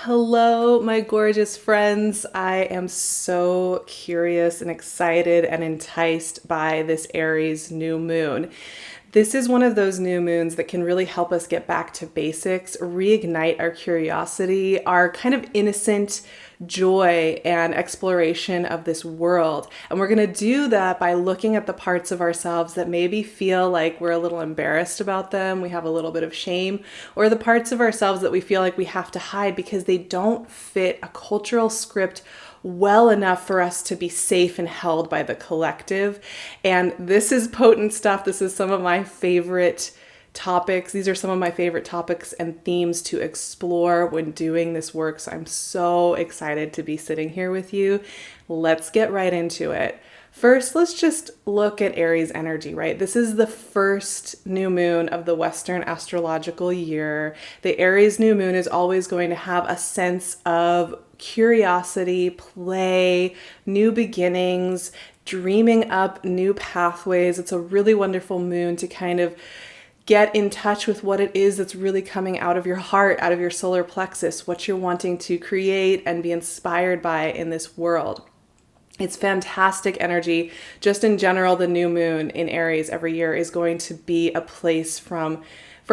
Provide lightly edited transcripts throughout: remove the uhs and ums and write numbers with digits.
Hello, my gorgeous friends. I am so curious and excited and enticed by this Aries new moon. This is one of those new moons that can really help us get back to basics, reignite our curiosity, our kind of innocent joy and exploration of this world. And we're going to do that by looking at the parts of ourselves that maybe feel like we're a little embarrassed about them, we have a little bit of shame, or the parts of ourselves that we feel like we have to hide because they don't fit a cultural script well enough for us to be safe and held by the collective. And this is potent stuff. This is some of my favorite topics. These are some of my favorite topics and themes to explore when doing this work. So I'm so excited to be sitting here with you. Let's get right into it. First, let's just look at Aries energy, right? This is the first new moon of the Western astrological year. The Aries new moon is always going to have a sense of curiosity, play, new beginnings, dreaming up new pathways. It's a really wonderful moon to kind of get in touch with what it is that's really coming out of your heart, out of your solar plexus, what you're wanting to create and be inspired by in this world. It's fantastic energy. Just in general, the new moon in Aries every year is going to be a place for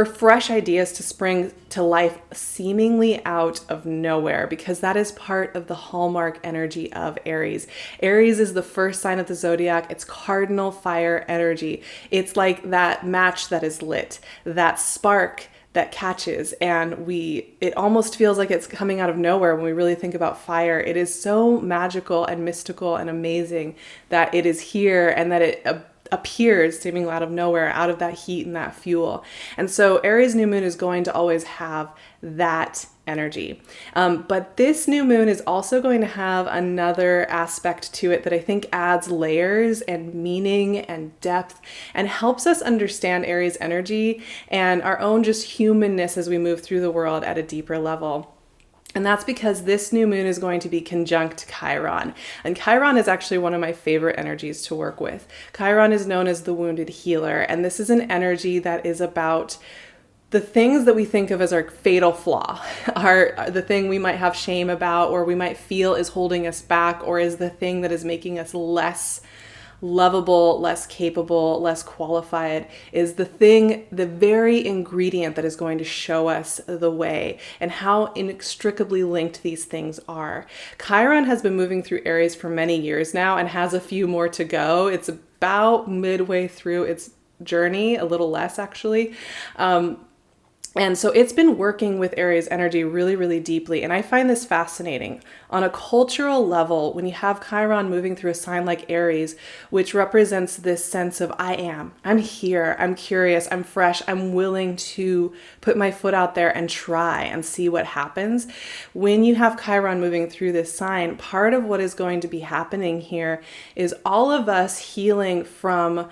fresh ideas to spring to life seemingly out of nowhere, because that is part of the hallmark energy of Aries. Aries is the first sign of the zodiac. It's cardinal fire energy. It's like that match that is lit, that spark that catches, and it almost feels like it's coming out of nowhere when we really think about fire. It is so magical and mystical and amazing that it is here and that it appears seemingly out of nowhere, out of that heat and that fuel. And so Aries new moon is going to always have that energy. But this new moon is also going to have another aspect to it that I think adds layers and meaning and depth and helps us understand Aries energy and our own just humanness as we move through the world at a deeper level. And that's because this new moon is going to be conjunct Chiron. And Chiron is actually one of my favorite energies to work with. Chiron is known as the wounded healer. And this is an energy that is about the things that we think of as our fatal flaw, are the thing we might have shame about, or we might feel is holding us back, or is the thing that is making us less lovable, less capable, less qualified, is the thing, the very ingredient that is going to show us the way and how inextricably linked these things are. Chiron has been moving through Aries for many years now and has a few more to go. It's about midway through its journey, a little less actually. And so it's been working with Aries energy really, really deeply. And I find this fascinating. On a cultural level, when you have Chiron moving through a sign like Aries, which represents this sense of I'm here, I'm curious, I'm fresh, I'm willing to put my foot out there and try and see what happens. When you have Chiron moving through this sign, part of what is going to be happening here is all of us healing from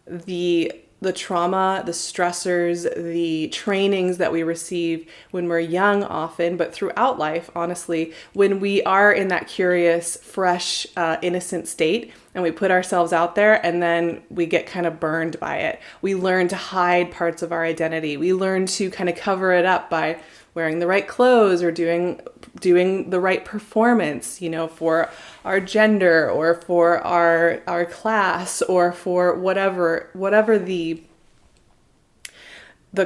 the trauma, the stressors, the trainings that we receive when we're young often, but throughout life, honestly, when we are in that curious, fresh, innocent state and we put ourselves out there and then we get kind of burned by it. We learn to hide parts of our identity. We learn to kind of cover it up by wearing the right clothes or doing the right performance, for our gender or for our class or for whatever the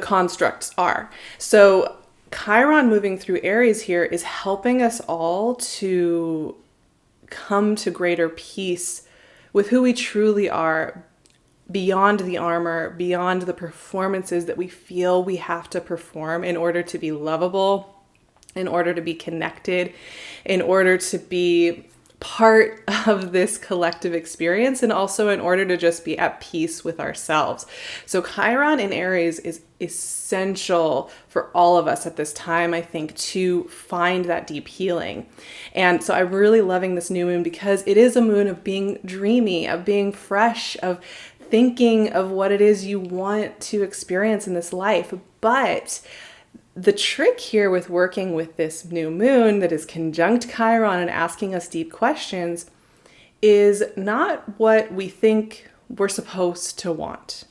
constructs are. So Chiron moving through Aries here is helping us all to come to greater peace with who we truly are, beyond the armor, beyond the performances that we feel we have to perform in order to be lovable, in order to be connected, in order to be part of this collective experience, and also in order to just be at peace with ourselves. So Chiron in Aries is essential for all of us at this time, I think, to find that deep healing. And so I'm really loving this new moon because it is a moon of being dreamy, of being fresh, of thinking of what it is you want to experience in this life. But the trick here with working with this new moon that is conjunct Chiron and asking us deep questions is not what we think we're supposed to want.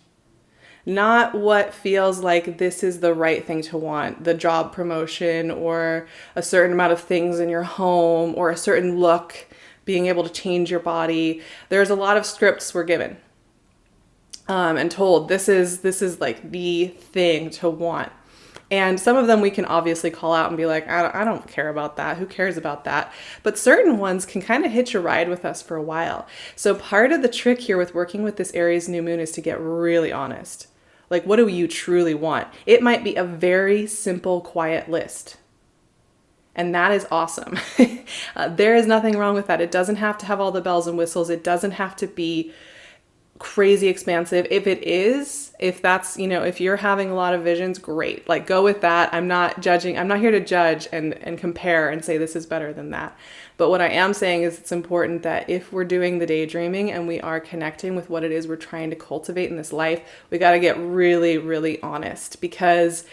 not what feels like this is the right thing to want, the job promotion or a certain amount of things in your home or a certain look, being able to change your body. There's a lot of scripts we're given and told this is like the thing to want. And some of them we can obviously call out and be like, I don't care about that. Who cares about that? But certain ones can kind of hitch a ride with us for a while. So part of the trick here with working with this Aries new moon is to get really honest. Like, what do you truly want? It might be a very simple, quiet list. And that is awesome. There is nothing wrong with that. It doesn't have to have all the bells and whistles. It doesn't have to be crazy expansive. If it is, if that's, if you're having a lot of visions, great. Like, go with that. I'm not judging. I'm not here to judge and compare and say this is better than that. But what I am saying is it's important that if we're doing the daydreaming and we are connecting with what it is we're trying to cultivate in this life, we got to get really, really honest, because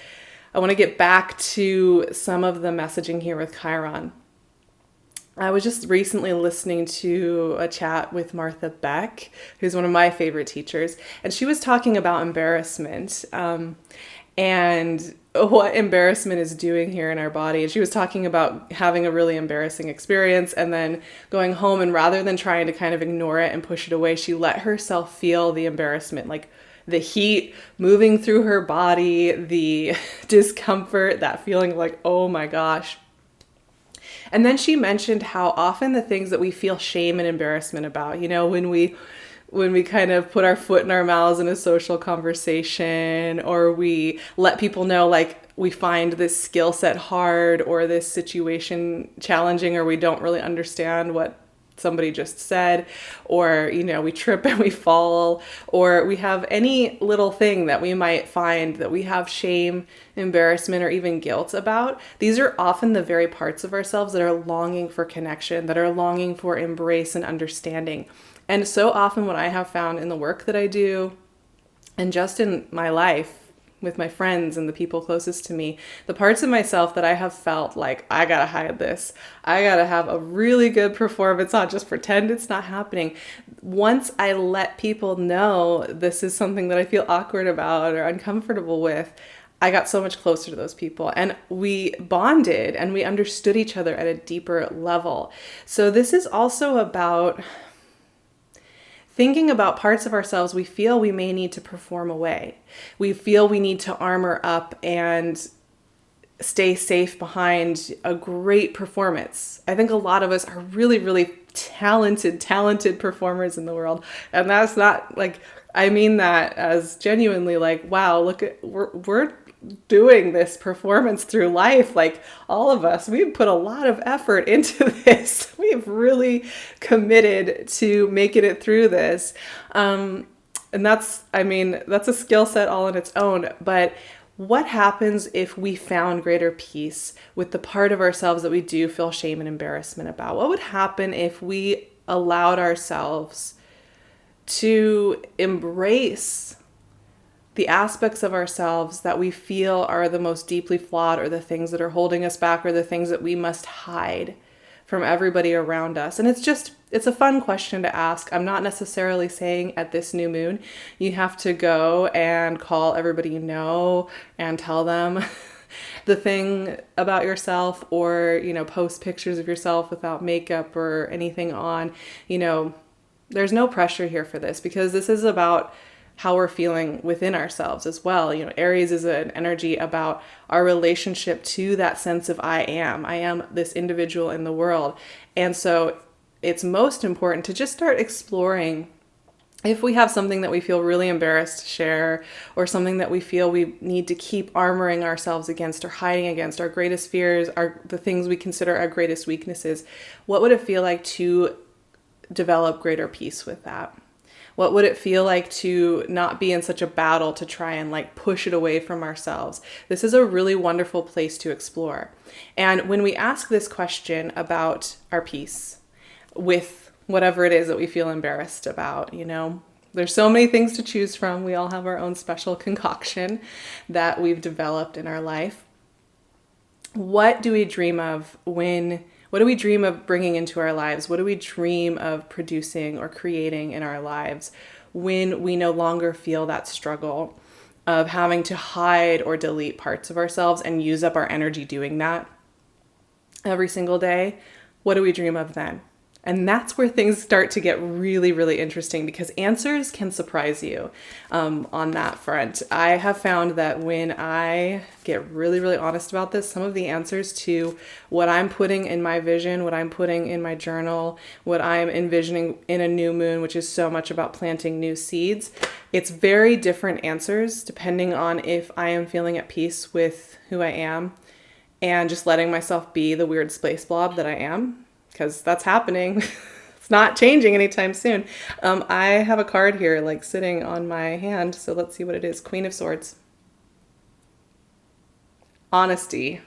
I want to get back to some of the messaging here with Chiron. I was just recently listening to a chat with Martha Beck, who's one of my favorite teachers, and she was talking about embarrassment and what embarrassment is doing here in our body. And she was talking about having a really embarrassing experience and then going home, and rather than trying to kind of ignore it and push it away, she let herself feel the embarrassment, like the heat moving through her body, the discomfort, that feeling of like, oh my gosh. And then she mentioned how often the things that we feel shame and embarrassment about, when we kind of put our foot in our mouths in a social conversation, or we let people know like we find this skill set hard or this situation challenging, or we don't really understand what somebody just said, or we trip and we fall, or we have any little thing that we might find that we have shame, embarrassment, or even guilt about. These are often the very parts of ourselves that are longing for connection, that are longing for embrace and understanding. And so often what I have found in the work that I do and just in my life with my friends and the people closest to me, the parts of myself that I have felt like, I gotta hide this, I gotta have a really good performance on, just pretend it's not happening. Once I let people know this is something that I feel awkward about or uncomfortable with, I got so much closer to those people, and we bonded and we understood each other at a deeper level. So this is also about thinking about parts of ourselves we feel we may need to perform away. We feel we need to armor up and stay safe behind a great performance. I think a lot of us are really, really talented performers in the world. And that's not like, I mean that as genuinely like, wow, look at, we're doing this performance through life. Like, all of us, we've put a lot of effort into this. We've really committed to making it through this. And that's a skill set all on its own. But what happens if we found greater peace with the part of ourselves that we do feel shame and embarrassment about? What would happen if we allowed ourselves to embrace the aspects of ourselves that we feel are the most deeply flawed, or the things that are holding us back, or the things that we must hide from everybody around us? And it's a fun question to ask. I'm not necessarily saying at this new moon you have to go and call everybody you know and tell them the thing about yourself, or post pictures of yourself without makeup or anything on. There's no pressure here for this, because this is about how we're feeling within ourselves as well. Aries is an energy about our relationship to that sense of I am this individual in the world. And so it's most important to just start exploring if we have something that we feel really embarrassed to share, or something that we feel we need to keep armoring ourselves against or hiding against, our greatest fears, the things we consider our greatest weaknesses. What would it feel like to develop greater peace with that? What would it feel like to not be in such a battle to try and push it away from ourselves? This is a really wonderful place to explore. And when we ask this question about our peace with whatever it is that we feel embarrassed about, there's so many things to choose from. We all have our own special concoction that we've developed in our life. What do we dream of what do we dream of bringing into our lives? What do we dream of producing or creating in our lives when we no longer feel that struggle? of having to hide or delete parts of ourselves and use up our energy doing that every single day, what do we dream of then? And that's where things start to get really, really interesting, because answers can surprise you on that front. I have found that when I get really, really honest about this, some of the answers to what I'm putting in my vision, what I'm putting in my journal, what I'm envisioning in a new moon, which is so much about planting new seeds, it's very different answers depending on if I am feeling at peace with who I am and just letting myself be the weird space blob that I am, because that's happening. It's not changing anytime soon. I have a card here like sitting on my hand, so let's see what it is. Queen of Swords. Honesty,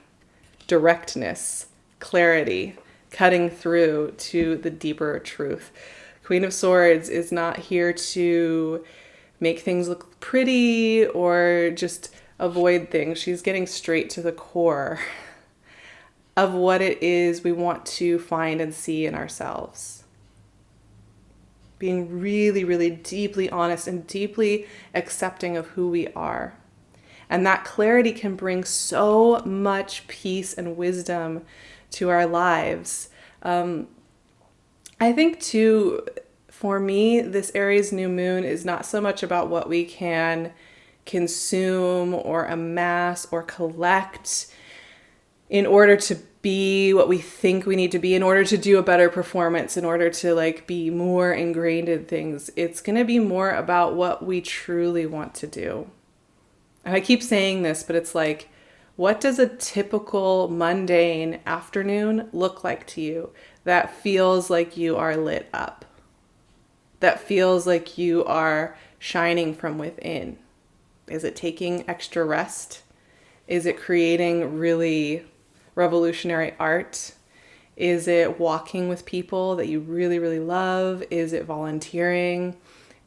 directness, clarity, cutting through to the deeper truth. Queen of Swords is not here to make things look pretty or just avoid things. She's getting straight to the core of what it is we want to find and see in ourselves. Being really, really deeply honest and deeply accepting of who we are. And that clarity can bring so much peace and wisdom to our lives. I think too, for me, this Aries new moon is not so much about what we can consume or amass or collect in order to be what we think we need to be, in order to do a better performance, in order to like be more ingrained in things. It's going to be more about what we truly want to do. And I keep saying this, but it's like, what does a typical mundane afternoon look like to you that feels like you are lit up? That feels like you are shining from within? Is it taking extra rest? Is it creating really revolutionary art? Is it walking with people that you really, really love? Is it volunteering?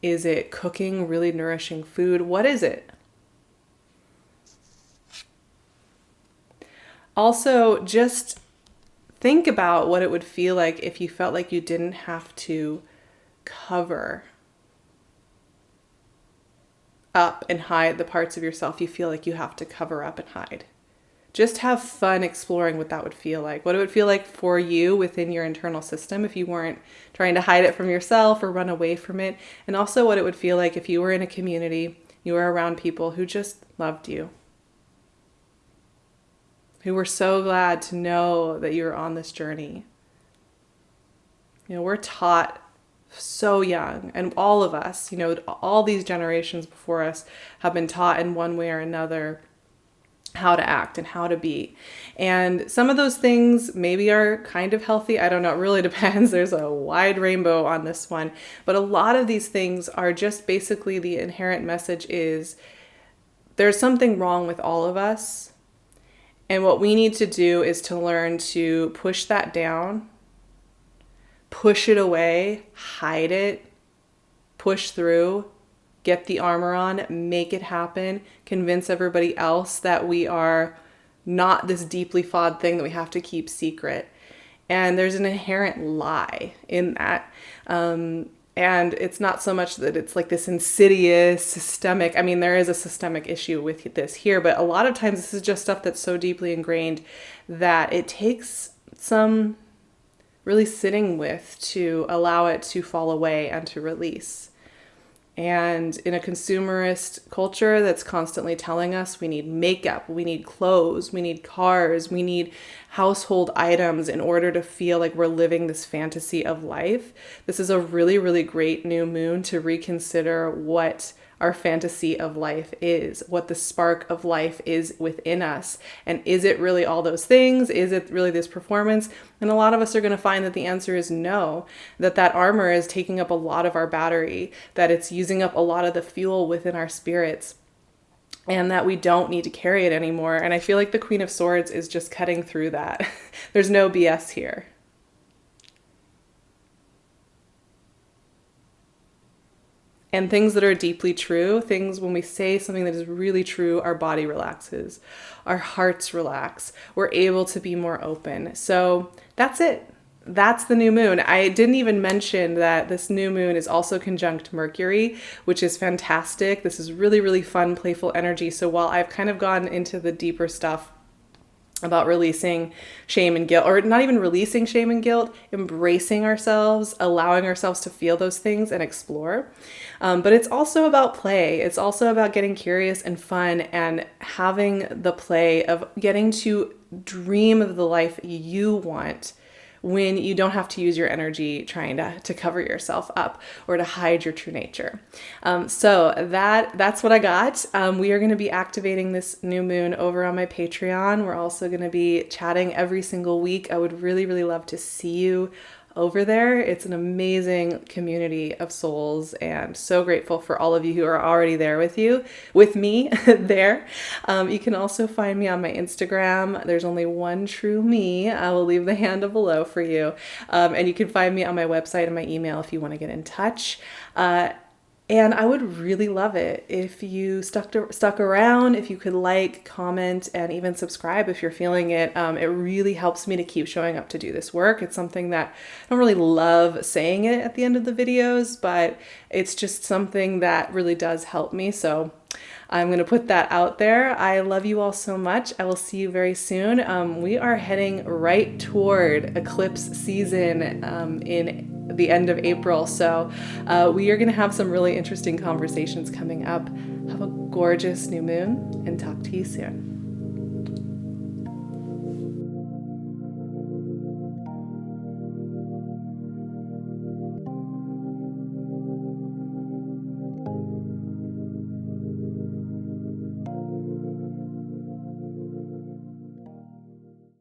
Is it cooking really nourishing food? What is it? Also, just think about what it would feel like if you felt like you didn't have to cover up and hide the parts of yourself you feel like you have to cover up and hide. Just have fun exploring what that would feel like. What it would feel like for you within your internal system if you weren't trying to hide it from yourself or run away from it. And also what it would feel like if you were in a community, you were around people who just loved you, who were so glad to know that you were on this journey. You know, we're taught so young, and all of us, you know, all these generations before us have been taught in one way or another how to act and how to be. And some of those things maybe are kind of healthy. I don't know. It really depends. There's a wide rainbow on this one. But a lot of these things are just basically the inherent message is there's something wrong with all of us. And what we need to do is to learn to push that down, push it away, hide it, push through, get the armor on, make it happen, convince everybody else that we are not this deeply flawed thing that we have to keep secret. And there's an inherent lie in that. And it's not so much that it's like this insidious systemic, I mean, there is a systemic issue with this here, but a lot of times this is just stuff that's so deeply ingrained that it takes some really sitting with to allow it to fall away and to release. And in a consumerist culture that's constantly telling us we need makeup, we need clothes, we need cars, we need household items in order to feel like we're living this fantasy of life, this is a really, really great new moon to reconsider what our fantasy of life is, what the spark of life is within us. And is it really all those things? Is it really this performance? And a lot of us are going to find that the answer is no, that armor is taking up a lot of our battery, that it's using up a lot of the fuel within our spirits, and that we don't need to carry it anymore. And I feel like the Queen of Swords is just cutting through that. There's no BS here. And things that are deeply true, things when we say something that is really true, our body relaxes, our hearts relax, we're able to be more open. So that's it. that's the new moon. I didn't even mention that this new moon is also conjunct Mercury, which is fantastic. This is really, really fun, playful energy. So while I've kind of gone into the deeper stuff about releasing shame and guilt, or not even releasing shame and guilt, embracing ourselves, allowing ourselves to feel those things and explore. But it's also about play. It's also about getting curious and fun and having the play of getting to dream of the life you want when you don't have to use your energy trying to cover yourself up or to hide your true nature. So that's what I got. We are going to be activating this new moon over on my Patreon. We're also going to be chatting every single week. I would really, really love to see you over there. It's an amazing community of souls, and so grateful for all of you who are already there with me there. You can also find me on my Instagram. There's only one true me. I will leave the handle below for you. And you can find me on my website and my email if you want to get in touch. And I would really love it if you stuck around, if you could like, comment, and even subscribe if you're feeling it. It really helps me to keep showing up to do this work. It's something that I don't really love saying it at the end of the videos, but it's just something that really does help me. So I'm going to put that out there. I love you all so much. I will see you very soon. We are heading right toward eclipse season in the end of April. So we are going to have some really interesting conversations coming up. Have a gorgeous new moon and talk to you soon.